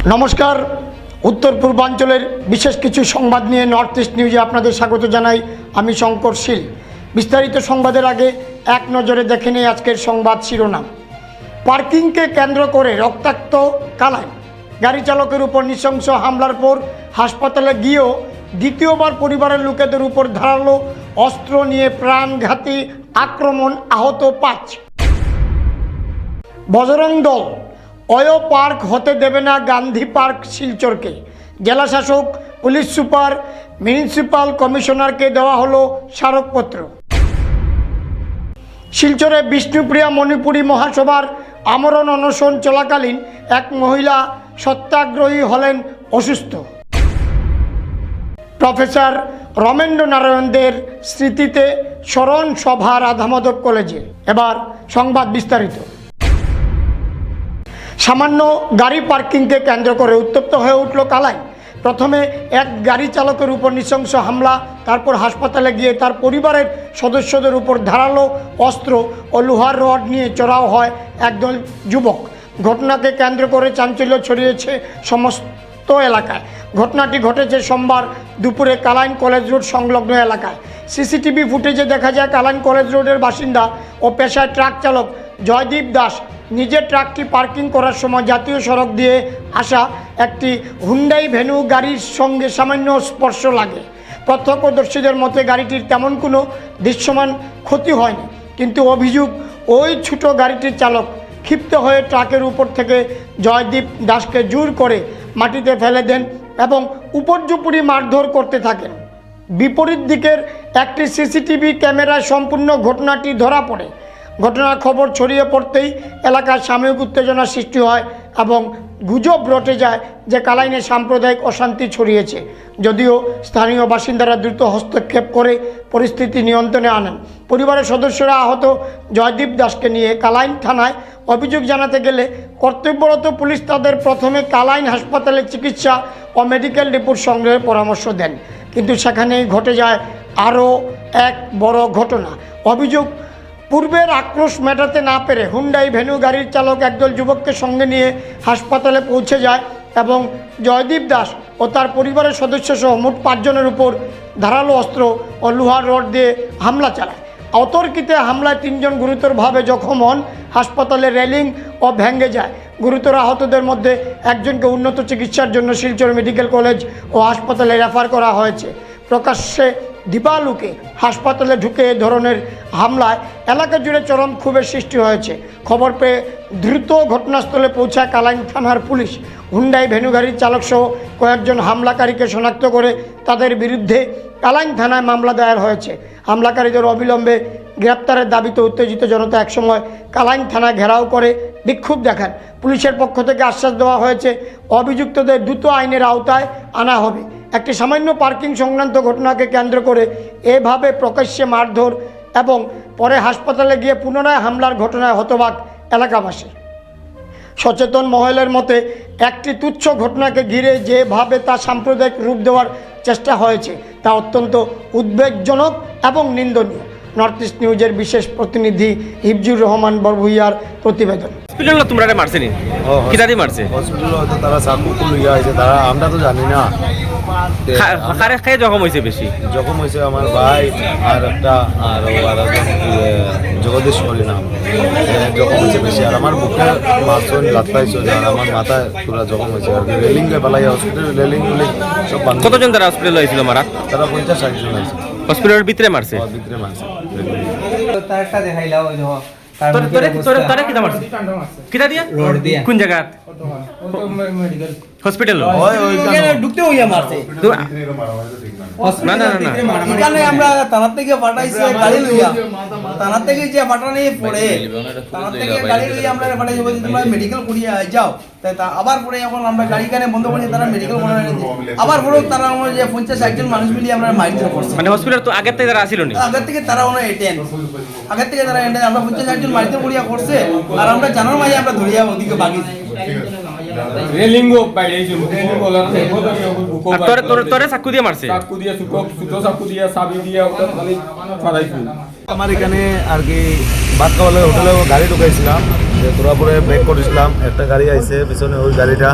নমস্কার, উত্তর পূর্বাঞ্চলের বিশেষ কিছু সংবাদ নিয়ে নর্থ ইস্ট নিউজে আপনাদের স্বাগত জানাই। আমি শঙ্কর শীল। বিস্তারিত সংবাদের আগে এক নজরে দেখে নেই আজকের সংবাদ শিরোনাম। পার্কিংকে কেন্দ্র করে রক্তাক্ত কালাই, গাড়ি চালকের উপর নৃশংস হামলার পর হাসপাতালে গিয়েও দ্বিতীয়বার পরিবারের লোকেদের উপর ধারালো অস্ত্র নিয়ে প্রাণঘাতী আক্রমণ, আহত 5। বজরং দল অয়ো পার্ক হতে দেবে না গান্ধী পার্ক শিলচরকে, জেলাশাসক, পুলিশ সুপার, মিউনিসিপাল কমিশনারকে দেওয়া হলো স্মারকপত্র। শিলচরে বিষ্ণুপ্রিয়া মণিপুরী মহাসভার আমরণ অনশন চলাকালীন এক মহিলা সত্যাগ্রহী হলেন অসুস্থ। প্রফেসর রমেন্দ্র নারায়ণদের স্মৃতিতে স্মরণ সভা রাধামাধব কলেজে। এবার সংবাদ বিস্তারিত। সামান্য গাড়ি পার্কিংকে কেন্দ্র করে উত্তপ্ত হয়ে উঠল কালাই। প্রথমে এক গাড়ি চালকের উপর নৃশংস হামলা, তারপর হাসপাতালে গিয়ে তার পরিবারের সদস্যদের উপর ধারালো অস্ত্র ও লোহার রড নিয়ে চড়াও হয় একদল যুবক। ঘটনাকে কেন্দ্র করে চাঞ্চল্য ছড়িয়েছে সমস্ত এলাকায়। ঘটনাটি ঘটেছে সোমবার দুপুরে কালাইন কলেজ রোড সংলগ্ন এলাকায়। সিসিটিভি ফুটেজে দেখা যায় কালাইন কলেজ রোডের বাসিন্দা ও পেশায় ট্রাক চালক জয়দীপ দাস নিজের ট্রাকটি পার্কিং করার সময় জাতীয় সড়ক দিয়ে আসা একটি হুন্ডাই ভেনু গাড়ির সঙ্গে সামান্য স্পর্শ লাগে। প্রত্যক্ষদর্শীদের মতে গাড়িটির তেমন কোনো দৃশ্যমান ক্ষতি হয়নি, কিন্তু অভিযোগ ওই ছোট গাড়িটির চালক ক্ষিপ্ত হয়ে ট্রাকের উপর থেকে জয়দীপ দাসকে জোর করে মাটিতে ফেলে দেন এবং উপর্যুপরি মারধর করতে থাকেন। বিপরীত দিকের একটি সিসিটিভি ক্যামেরায় সম্পূর্ণ ঘটনাটি ধরা পড়ে। ঘটনার খবর ছড়িয়ে পড়তেই এলাকায় সাময়িক উত্তেজনা সৃষ্টি হয় এবং গুজব রটে যায় যে কালাইনে সাম্প্রদায়িক অশান্তি ছড়িয়েছে। যদিও স্থানীয় বাসিন্দারা দ্রুত হস্তক্ষেপ করে পরিস্থিতি নিয়ন্ত্রণে আনেন। পরিবারের সদস্যরা আহত জয়দীপ দাসকে নিয়ে কালাইন থানায় অভিযোগ জানাতে গেলে কর্তব্যরত পুলিশ তাদের প্রথমে কালাইন হাসপাতালে চিকিৎসা ও মেডিকেল রিপোর্ট সংগ্রহের পরামর্শ দেন, কিন্তু সেখানেই ঘটে যায় আরও এক বড় ঘটনা। অভিযোগ, পূর্বের আক্রোশ মেটাতে না পেরে হুন্ডাই ভেনু গাড়ির চালক একদল যুবককে সঙ্গে নিয়ে হাসপাতালে পৌঁছে যায় এবং জয়দীপ দাস ও তার পরিবারের সদস্যসহ মোট 5 জনের উপর ধারালো অস্ত্র ও লোহার রড দিয়ে হামলা চালায়। অতর্কিতে হামলায় 3 জন গুরুতরভাবে জখম হন। হাসপাতালে রেলিং ও ভেঙে যায়। গুরুতর আহতদের মধ্যে একজনকে উন্নত চিকিৎসার জন্য শিলচর মেডিকেল কলেজ ও হাসপাতালে রেফার করা হয়েছে। প্রকাশ্যে দিবালুকে হাসপাতালে ঢুকে এ ধরনের হামলায় এলাকা জুড়ে চরম ক্ষোভের সৃষ্টি হয়েছে। খবর পেয়ে দ্রুত ঘটনাস্থলে পৌঁছায় কালাইন থানার পুলিশ। হুন্ডাই ভেনু গাড়ির চালকসহ কয়েকজন হামলাকারীকে শনাক্ত করে তাদের বিরুদ্ধে কালাইন থানায় মামলা দায়ের হয়েছে। হামলাকারীদের অবিলম্বে গ্রেপ্তারের দাবিতে উত্তেজিত জনতা একসময় কালাইন থানা ঘেরাও করে বিক্ষোভ দেখান। পুলিশের পক্ষ থেকে আশ্বাস দেওয়া হয়েছে অভিযুক্তদের দ্রুত আইনের আওতায় আনা হবে। একটি সামান্য পার্কিং সংক্রান্ত ঘটনাকে কেন্দ্র করে এভাবে প্রকাশ্যে মারধর এবং পরে হাসপাতালে গিয়ে পুনরায় হামলার ঘটনায় হতবাক এলাকাবাসী। সচেতন মহলের মতে একটি তুচ্ছ ঘটনাকে ঘিরে যেভাবে তা সাম্প্রদায়িক রূপ দেওয়ার চেষ্টা হয়েছে তা অত্যন্ত উদ্বেগজনক এবং নিন্দনীয়। নর্থ ইস্ট নিউজের বিশেষ প্রতিনিধি হিফজুর রহমান বরভুইয়ার প্রতিবেদন। হসপিটাল তোমরা মারছেনি কিদাদি মারছে হসপিটাল হয়তো তারা চাকু লইয়া হয়েছে, তারা আমরা তো জানি না। কারে খাই জখম হয়েছে বেশি? জখম হয়েছে আমার ভাই আর একটা আর জগদীশ্বরী নাম, জখম হয়েছে বেশি। আর আমার বুকে মারছেন, লাত পাইছে, আর আমার মাথায় পুরা জখম হয়েছে। আর রেলিং পালাই হসপিটাল রেলিং সব বান্ধ। কতজন তারা হসপিটাল হয়েছিল মারা? তারা 50-60 জন আছে হসপিটালের ভিতরে মারছে? ভিতরে মারছে। তারটা দেখাইলা ওই যে তোরে কিটা মারছে? কিটা দিয়া? রড দিয়া। কোন জায়গা? মেডিকেল হসপিটাল ঢুকতে হইয়া মারছে। না না না এখানে আমরা থানার থেকে পাঠাইছে গাড়ি লইয়া, থানার থেকে যে পাঠানি পড়ে থানার থেকে গাড়ি লইয়া আমরা পাঠাইছি, বলছি তোমরা মেডিকেল করিয়া যাও। তাই আবার পরে এখন আমরা গাড়ি কানে বন্ধ করে তারা মেডিকেল করানো আবার পরে তারা আমরা যে 50-60 জন মানুষ মিলিয়ে আমরা মাইন্ড করছি। মানে হসপিটাল তো আগের থেকে তারা আসিল নি? আগের থেকে তারা ওনা এটেন, আগের থেকে তারা এটেন। আমরা 50-60 জন মাইন্ড করিয়া করছে আর আমরা জানার মাঝে আমরা ধরিয়া ওদিকে বাগিছি। রেলিংও বাইরেছিল বলার তোরে তোরে তোরে চাকু দিয়ে মারছে? চাকু দিয়ে সুতো চাকু দিয়ে চাবি দিয়ে ওটা খালি ফাড়াইছিল। আমার এখানে আর কি ভাত খাওয়ালে হোটেলে গাড়ি ঢুকাইছিলাম, তোরা পরে ব্রেক করেছিলাম, একটা গাড়ি আইছে পিছনে, ওই গাড়িটা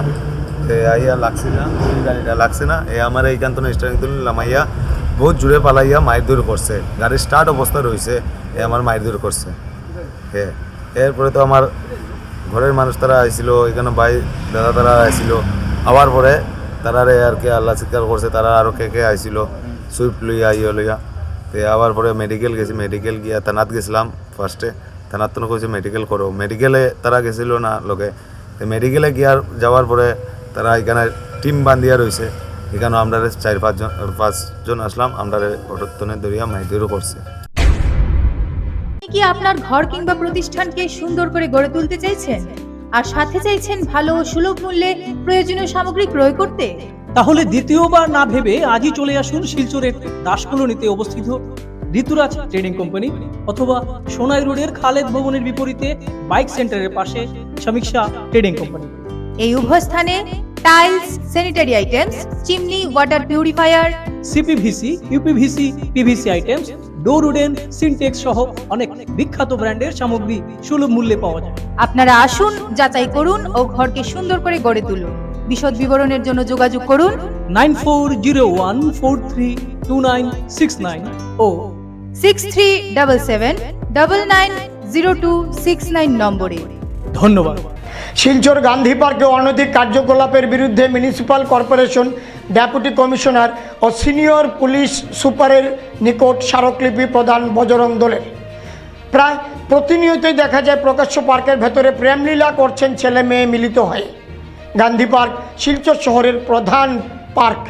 আইয়া লাগছে না গাড়িটা লাগছে না আমার এইখান থেকে স্টার্টিং তুলে লামাইয়া বহুত জোরে পালাইয়া মায়ের দূর করছে গাড়ি স্টার্ট অবস্থা রয়েছে আমার মায়ের দূর করছে এরপরে তো আমার ঘরের মানুষ তারা আইছিল এখানে ভাই দাদা তারা আইছিল আবার পরে তারারে আর কি আল্লাহ চিৎকার করছে তারা আরও কে আইছিল সুইফট লইয়া লইয়া আবার পরে মেডিকেল গেছি মেডিকেল গিয়া থানাত গেছিলাম ফার্স্টে থানাত তো কইছে মেডিকেল করো মেডিকেলে তারা গেছিল না লোকে মেডিকেলে গিয়ার যাওয়ার পরে তারা এখানে টিম বান্ধিয়া রয়েছে এখানে আমরা 4-5জন আসলাম আমরা অটোত্তনে দরিয়া মাইদুরও করছে। আপনি কি আপনার ঘর কিংবা প্রতিষ্ঠানকে সুন্দর করে গড়ে তুলতে চাইছেন আর সাথে চাইছেন ভালো ও সুলভ মূল্যে প্রয়োজনীয় সামগ্রী ক্রয় করতে? তাহলে দ্বিতীয়বার না ভেবে আজই চলে আসুন শিলচরের দাসকলোনিতে অবস্থিত ঋতুরাজ ট্রেডিং কোম্পানি অথবা সোনাই রোডের খালেদ ভবনের বিপরীতে বাইক সেন্টারের পাশে সমীক্ষা ট্রেডিং কোম্পানি। এই উভয় স্থানে tiles, sanitary items, chimney, water purifier, CPVC, uPVC, PVC items, ডোর উডেন, সিনটেক্স সহ অনেক বিখ্যাত ব্র্যান্ডের সামগ্রী সুলভ মূল্যে পাওয়া যায়। আপনারা আসুন, যাচাই করুন ও ঘরকে সুন্দর করে গড়ে তুলুন। বিশদ বিবরণের জন্য যোগাযোগ করুন 9401432969 ও 6377990269 নম্বরে। ধন্যবাদ। শিলচর গান্ধী পার্কে অনৈতিক কার্যকলাপের বিরুদ্ধে মিউনিসিপাল কর্পোরেশন ডেপুটি কমিশনার ও সিনিয়র পুলিশ সুপারের নিকট স্মারকলিপি প্রদান বজরং দলের। প্রায় প্রতিনিয়তই দেখা যায় প্রকাশ্য পার্কের ভেতরে প্রেমলীলা করছেন ছেলে মেয়ে মিলিত হয়ে। গান্ধী পার্ক শিলচর শহরের প্রধান পার্ক।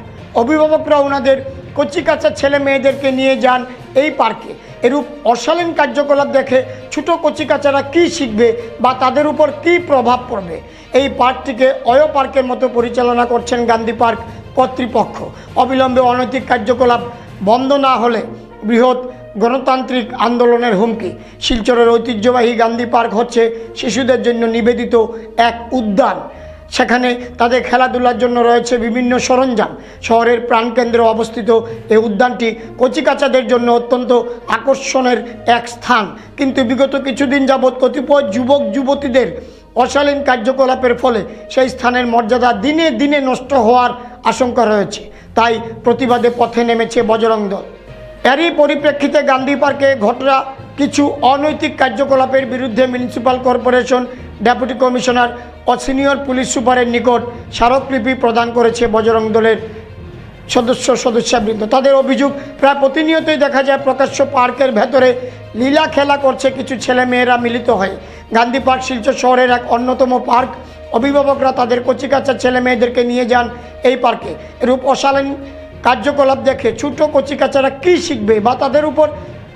অভিভাবকরা ওনাদের কচিকাঁচা ছেলে মেয়েদেরকে নিয়ে যান এই পার্কে। এরূপ অশালীন কার্যকলাপ দেখে ছোটো কচিকাচারা কী শিখবে বা তাদের উপর কী প্রভাব পড়বে? এই পার্কটিকে অয় পার্কের মতো পরিচালনা করছেন গান্ধী পার্ক কর্তৃপক্ষ। অবিলম্বে অনৈতিক কার্যকলাপ বন্ধ না হলে বৃহৎ গণতান্ত্রিক আন্দোলনের হুমকি। শিলচরের ঐতিহ্যবাহী গান্ধী পার্ক হচ্ছে শিশুদের জন্য নিবেদিত এক উদ্যান। সেখানে তাদের খেলাধুলার জন্য রয়েছে বিভিন্ন সরঞ্জাম। শহরের প্রাণকেন্দ্রে অবস্থিত এই উদ্যানটি কচিকাচাদের জন্য অত্যন্ত আকর্ষণের এক স্থান। কিন্তু বিগত কিছুদিন যাবৎ কতিপয় যুবক যুবতীদের অশালীন কার্যকলাপের ফলে সেই স্থানের মর্যাদা দিনে দিনে নষ্ট হওয়ার আশঙ্কা রয়েছে। তাই প্রতিবাদে পথে নেমেছে বজরং দল। এরই পরিপ্রেক্ষিতে গান্ধী পার্কে ঘটা কিছু অনৈতিক কার্যকলাপের বিরুদ্ধে মিউনিসিপাল কর্পোরেশন ডেপুটি কমিশনার ও সিনিয়র পুলিশ সুপারের নিকট স্মারকলিপি প্রদান করেছে বজরং দলের সদস্যবৃন্দ। তাদের অভিযোগ, প্রায় প্রতিনিয়তই দেখা যায় প্রকাশ্য পার্কের ভেতরে লীলা খেলা করছে কিছু ছেলে মেয়েরা মিলিত হয়ে। গান্ধী পার্ক শিলচর শহরের এক অন্যতম পার্ক। অভিভাবকরা তাদের কচিকাঁচা ছেলে মেয়েদেরকে নিয়ে যান এই পার্কে। এরূপ অশালীন কার্যকলাপ দেখে ছোটো কচিকাচারা কী শিখবে বা তাদের উপর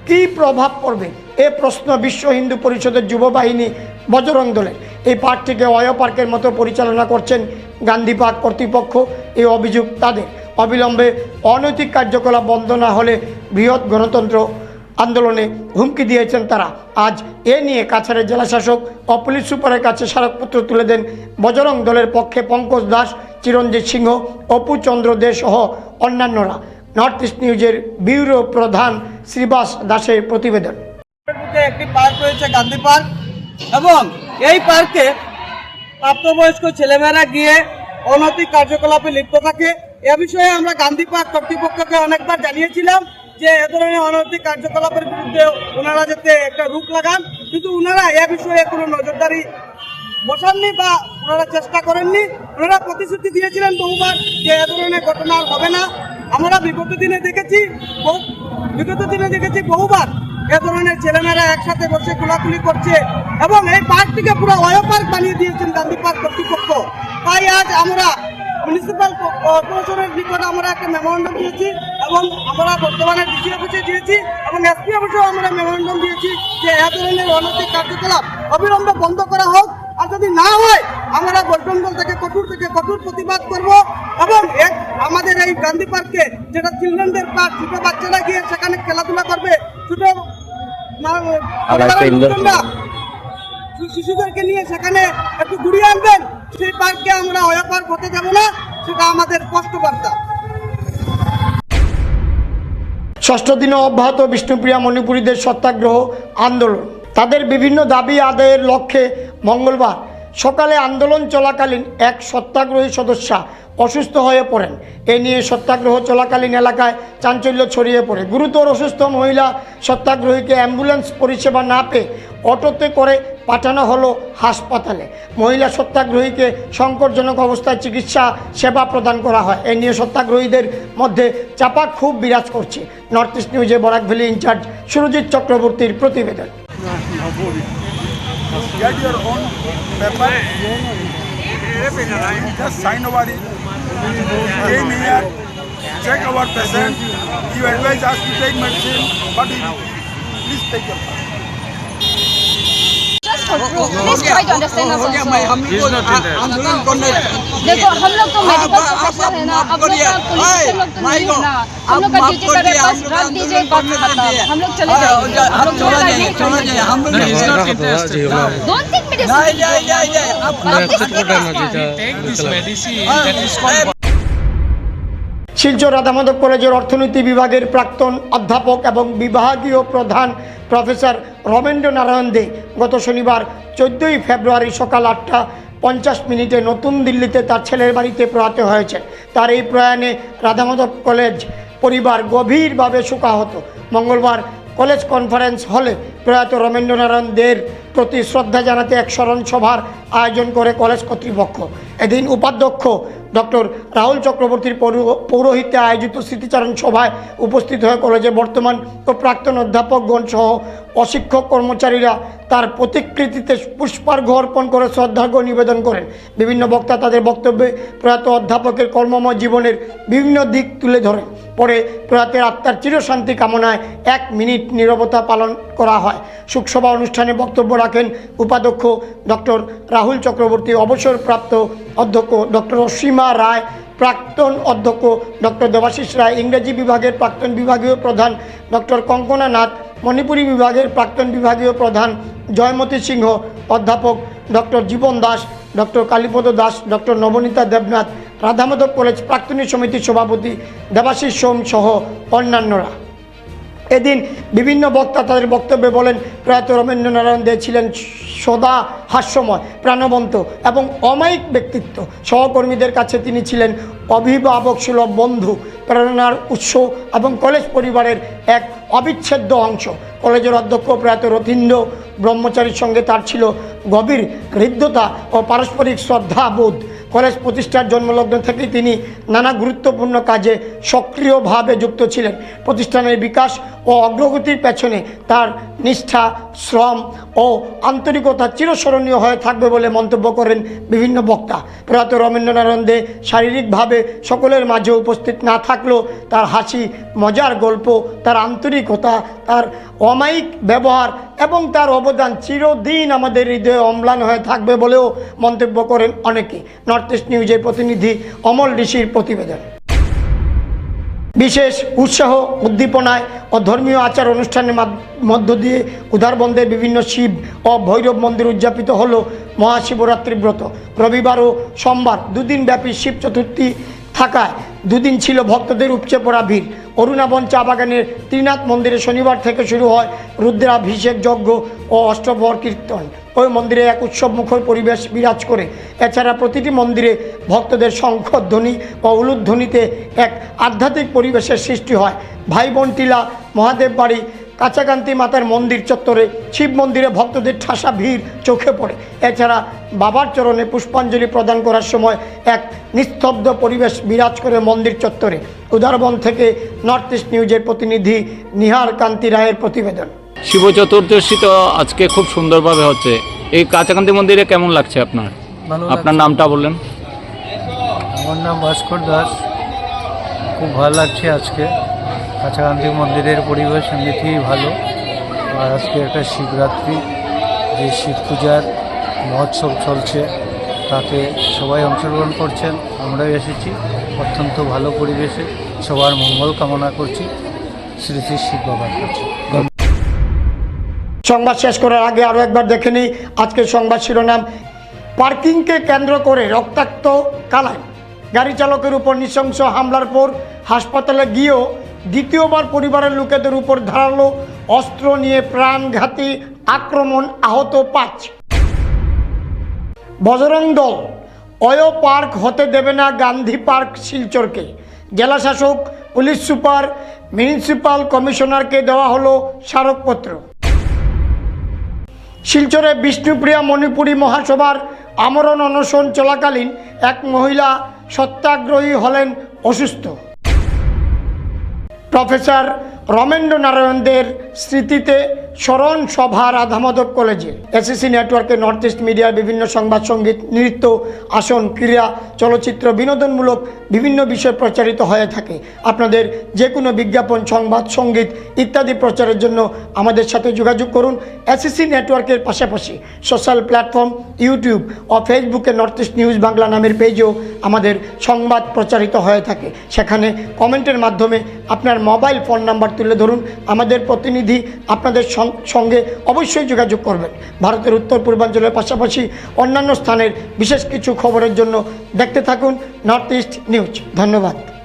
কী প্রভাব পড়বে এ প্রশ্ন বিশ্ব হিন্দু পরিষদের যুব বাহিনী বজরং দলের। এই পার্কটিকে অয় পার্কের মতো পরিচালনা করছেন গান্ধী পার্ক কর্তৃপক্ষ। এই অভিযোগ তাদের। অবিলম্বে অনৈতিক কার্যকলাপ বন্ধ না হলে বৃহৎ গণতন্ত্র আন্দোলনে হুমকি দিয়েছেন তারা। আজ এ নিয়ে কাছাড়ের জেলাশাসক ও পুলিশ সুপারের কাছে স্মারকপত্র তুলে দেন বজরং দলের পক্ষে পঙ্কজ দাস, চিরঞ্জিত সিংহ, অপু চন্দ্র দে সহ অন্যান্যরা। নর্থ ইস্ট নিউজের ব্যুরো প্রধান শ্রীবাস দাসের প্রতিবেদন। একটি পার্ক রয়েছে গান্ধী পার্ক এবং এই পার্কে প্রাপ্তবয়স্ক ছেলেমেয়েরা গিয়ে অনৈতিক কার্যকলাপে লিপ্ত থাকে। এ বিষয়ে আমরা গান্ধী পার্ক কর্তৃপক্ষকে অনেকবার জানিয়েছিলাম যে এ ধরনের অনৈতিক কার্যকলাপের বিরুদ্ধে ওনারা যাতে একটা রুখ লাগান, কিন্তু ওনারা এ বিষয়ে কোনো নজরদারি বসাননি বা ওনারা চেষ্টা করেননি। ওনারা প্রতিশ্রুতি দিয়েছিলেন বহুবার যে এ ধরনের ঘটনা আর হবে না। আমরা বিগত দিনে দেখেছি বহুবার এ ধরনের ছেলেমেয়েরা একসাথে বসে কোলাকুলি করছে এবং এই পার্কটিকে পুরো অয় পার্ক বানিয়ে দিয়েছেন গান্ধী পার্ক কর্তৃপক্ষ। তাই আজ আমরা মিউনিসিপাল কর্পোরেশনের নিকট আমরা একটা মেমোরেন্ডাম দিয়েছি এবং আমরা বর্তমানে ডিসি অফিসে দিয়েছি এবং এসপি অফিসেও আমরা মেমোরেন্ডাম দিয়েছি যে এ ধরনের অনৈতিক কার্যকলাপ অবিলম্বে বন্ধ করা হোক। আর যদি না হয় আমরা বজরং দল থেকে কঠোর প্রতিবাদ করব এবং আমাদের এই গান্ধী পার্কে যেটা চিলড্রেনদের পার্ক, ছোট বাচ্চারা গিয়ে সেখানে খেলাধুলা করবে, ছোট শিশুদেরকে নিয়ে সেখানে একটু ঘুরিয়ে আনবেন, সেই পার্ককে আমরা অয় পার্ক হতে যাব না, সেটা আমাদের স্পষ্ট বার্তা। ষষ্ঠ দিনে অব্যাহত বিষ্ণুপ্রিয়া মণিপুরীদের সত্যাগ্রহ আন্দোলন। তাদের বিভিন্ন দাবি আদায়ের লক্ষ্যে মঙ্গলবার সকালে আন্দোলন চলাকালীন এক সত্যাগ্রহী সদস্যা অসুস্থ হয়ে পড়েন। এ নিয়ে সত্যাগ্রহ চলাকালীন এলাকায় চাঞ্চল্য ছড়িয়ে পড়ে। গুরুতর অসুস্থ মহিলা সত্যাগ্রহীকে অ্যাম্বুলেন্স পরিষেবা না পেয়ে অটোতে করে পাঠানো হলো হাসপাতালে। মহিলা সত্যাগ্রহীকে সংকটজনক অবস্থায় চিকিৎসা সেবা প্রদান করা হয়। এ নিয়ে সত্যাগ্রহীদের মধ্যে চাপা ক্ষোভ বিরাজ করছে। নর্থ ইস্ট নিউজে বরাক ভ্যালি ইনচার্জ সুরজিৎ চক্রবর্তীর প্রতিবেদন। Get your own paper, just sign over it. Came here, check our patient. You advise us to take medicine, but please take your part. Just for proof, please try to understand us also. आंदोलन करने देखो हम लोग तो medical professional है ना, अब लोग का पुलिस लोग तो नहीं हो ना, हम लोग का ड्यूटी कर रहे बस रख दीजिए बस खत्म, हम लोग चले जाएंगे, हम लोग चले जाएंगे, हम लोग don't think medicine. Silchar Radhamadhab কলেজের অর্থনীতি বিভাগের প্রাক্তন অধ্যাপক এবং বিভাগীয় প্রধান প্রফেসর রমেন্দ্র নারায়ণ দে গত শনিবার 14ই ফেব্রুয়ারি সকাল 8:50 নতুন দিল্লিতে তার ছেলের বাড়িতে প্রয়াত হয়েছেন। তার এই প্রয়াণে রাধামাধব কলেজ পরিবার গভীরভাবে শোকাহত। মঙ্গলবার কলেজ কনফারেন্স হলে প্রয়াত রমেন্দ্র নারায়ণ দের প্রতি শ্রদ্ধা জানাতে এক স্মরণ সভার আয়োজন করে কলেজ কর্তৃপক্ষ। এদিন উপাধ্যক্ষ ডক্টর রাহুল চক্রবর্তীর পৌরোহিত্যে আয়োজিত স্মৃতিচারণ সভায় উপস্থিত হয়ে কলেজের বর্তমান ও প্রাক্তন অধ্যাপকগণ সহ অশিক্ষক কর্মচারীরা তার প্রতিকৃতিতে পুষ্পার্ঘ অর্পণ করে শ্রদ্ধার্ঘ্য নিবেদন করেন। বিভিন্ন বক্তা তাদের বক্তব্যে প্রয়াত অধ্যাপকের কর্মময় জীবনের বিভিন্ন দিক তুলে ধরেন। পরে প্রয়াতের আত্মার চিরশান্তি কামনায় 1 মিনিট নীরবতা পালন করা হয়। শোকসভা অনুষ্ঠানে বক্তব্য রাখেন উপাধ্যক্ষ ডক্টর রাহুল চক্রবর্তী, অবসরপ্রাপ্ত অধ্যক্ষ ডক্টর অসীমা রায়, প্রাক্তন অধ্যক্ষ ডক্টর দেবাশিস রায়, ইংরেজি বিভাগের প্রাক্তন বিভাগীয় প্রধান ডক্টর কঙ্কনা নাথ, মণিপুরী বিভাগের প্রাক্তন বিভাগীয় প্রধান জয়মতী সিংহ, অধ্যাপক doctor Jiban Das, doctor Kalipada Das, doctor Nabanita Debnath, Radhamadhab college প্রাক্তনী সমিতির সভাপতি দেবাশিস সোম সহ অন্যান্যরা। এদিন বিভিন্ন বক্তা তাদের বক্তব্যে বলেন, প্রয়াত রমেন্দ্র নারায়ণ দে ছিলেন সদা হাস্যময়, প্রাণবন্ত এবং অমায়িক ব্যক্তিত্ব। সহকর্মীদের কাছে তিনি ছিলেন অভিভাবক সুলভ বন্ধু, প্রেরণার উৎস এবং কলেজ পরিবারের এক অবিচ্ছেদ্য অংশ। কলেজের অধ্যক্ষ প্রয়াত রথীন্দ্র ব্রহ্মচারীর সঙ্গে তার ছিল গভীর হৃদ্যতা ও পারস্পরিক শ্রদ্ধাবোধ। কলেজ প্রতিষ্ঠার জন্মলগ্ন থেকেই তিনি নানা গুরুত্বপূর্ণ কাজে সক্রিয়ভাবে যুক্ত ছিলেন। প্রতিষ্ঠানের বিকাশ ও অগ্রগতির পেছনে তার নিষ্ঠা, শ্রম ও আন্তরিকতা চিরস্মরণীয় হয়ে থাকবে বলে মন্তব্য করেন বিভিন্ন বক্তা। প্রয়াত রমেন্দ্র নারায়ণ দে শারীরিকভাবে সকলের মাঝে উপস্থিত না থাকলেও তার হাসি, মজার গল্প, তার আন্তরিকতা, তার অমায়িক ব্যবহার এবং তার অবদান চিরদিন আমাদের হৃদয়ে অম্লান হয়ে থাকবে বলেও মন্তব্য করেন অনেকে। নর্থ ইস্ট নিউজের প্রতিনিধি অমল ঋষির প্রতিবেদন। বিশেষ উৎসাহ, উদ্দীপনায় ও ধর্মীয় আচার অনুষ্ঠানের মধ্য দিয়ে উদারবন্দের বিভিন্ন শিব ও ভৈরব মন্দির উদযাপিত হল মহাশিবরাত্রি ব্রত। রবিবার ও সোমবার 2 দিন ব্যাপী শিব চতুর্থী থাকায় 2 দিন ছিল ভক্তদের উপচে পড়া ভিড়। অরুণাবন চা বাগানের ত্রিনাথ মন্দিরে শনিবার থেকে শুরু হয় রুদ্রাভিষেক যজ্ঞ ও অষ্টপ্রহর কীর্তন। ওই মন্দিরে এক উৎসবমুখর পরিবেশ বিরাজ করে। এছাড়া প্রতিটি মন্দিরে ভক্তদের শঙ্খধ্বনি ও উলুধ্বনিতে এক আধ্যাত্মিক পরিবেশের সৃষ্টি হয়। ভাই বোন টিলা, মহাদেব বাড়ি, কাছাকান্তি মাতার মন্দির চত্বরে শিব মন্দিরে ভক্তদের ঠাসা ভিড় চোখে পড়ে। এছাড়া বাবার চরণে পুষ্পাঞ্জলি প্রদান করার সময় এক নিস্তব্ধ পরিবেশ বিরাজ করে মন্দির চত্বরে। উদারবন থেকে নর্থ ইস্ট নিউজের প্রতিনিধি নিহার কান্তি রায়ের প্রতিবেদন। শিব চতুর্দশী তো আজকে খুব সুন্দরভাবে হচ্ছে। এই কাছাকান্তি মন্দিরে কেমন লাগছে আপনার? আপনার নামটা বললেন। আমার নাম ভাস্কর দাস। খুব ভালো লাগছে আজকে। কাছাকান্তি মন্দিরের পরিবেশ এমনিতেই ভালো, আর আজকে একটা শিবরাত্রি, যে শিব পূজার মহোৎসব চলছে তাতে সবাই অংশগ্রহণ করছেন। আমরাও এসেছি অত্যন্ত ভালো পরিবেশে। সবার মঙ্গল কামনা করছি শ্রী শ্রী শিব বাবার কাছে। সংবাদ শেষ করার আগে আরও একবার দেখে নিই আজকের সংবাদ শিরোনাম। পার্কিংকে কেন্দ্র করে রক্তাক্ত কালাই, গাড়ি চালকের উপর নৃশংস হামলার পর হাসপাতালে গিয়েও দ্বিতীয়বার পরিবারের লোকেদের উপর ধারালো অস্ত্র নিয়ে প্রাণঘাতী আক্রমণ, আহত 5। বজরং দল অয়ো পার্ক হতে দেবে না গান্ধী পার্ক শিলচরকে। জেলা শাসক, পুলিশ সুপার, মিউনিসিপাল কমিশনারকে দেওয়া হলো স্মারকপত্র। শিলচরে বিষ্ণুপ্রিয়া মণিপুরী মহাসভার আমরণ অনশন চলাকালীন এক মহিলা সত্যাগ্রহী হলেন অসুস্থ। প্রফেসর রমেন্দ্র নারায়ণদের স্মৃতিতে স্মরণ সভা রাধামাধব কলেজে। এসএসসি নেটওয়ার্কে নর্থ ইস্ট মিডিয়ার বিভিন্ন সংবাদ, সঙ্গীত, নৃত্য, আসন, ক্রীড়া, চলচ্চিত্র, বিনোদনমূলক বিভিন্ন বিষয় প্রচারিত হয়ে থাকে। আপনাদের যে কোনো বিজ্ঞাপন, সংবাদ, সঙ্গীত ইত্যাদি প্রচারের জন্য আমাদের সাথে যোগাযোগ করুন। এসএসসি নেটওয়ার্কের পাশাপাশি সোশ্যাল প্ল্যাটফর্ম ইউটিউব ও ফেসবুকে নর্থ ইস্ট নিউজ বাংলা নামের পেজেও আমাদের সংবাদ প্রচারিত হয়ে থাকে। সেখানে কমেন্টের মাধ্যমে আপনার মোবাইল ফোন নাম্বার তুলে ধরুন। আমাদের প্রতিনিধি আপনাদের সঙ্গে অবশ্যই যোগাযোগ করবেন। ভারতের উত্তর পূর্বাঞ্চলের পাশাপাশি অন্যান্য স্থানের বিশেষ কিছু খবরের জন্য দেখতে থাকুন নর্থ ইস্ট নিউজ। ধন্যবাদ।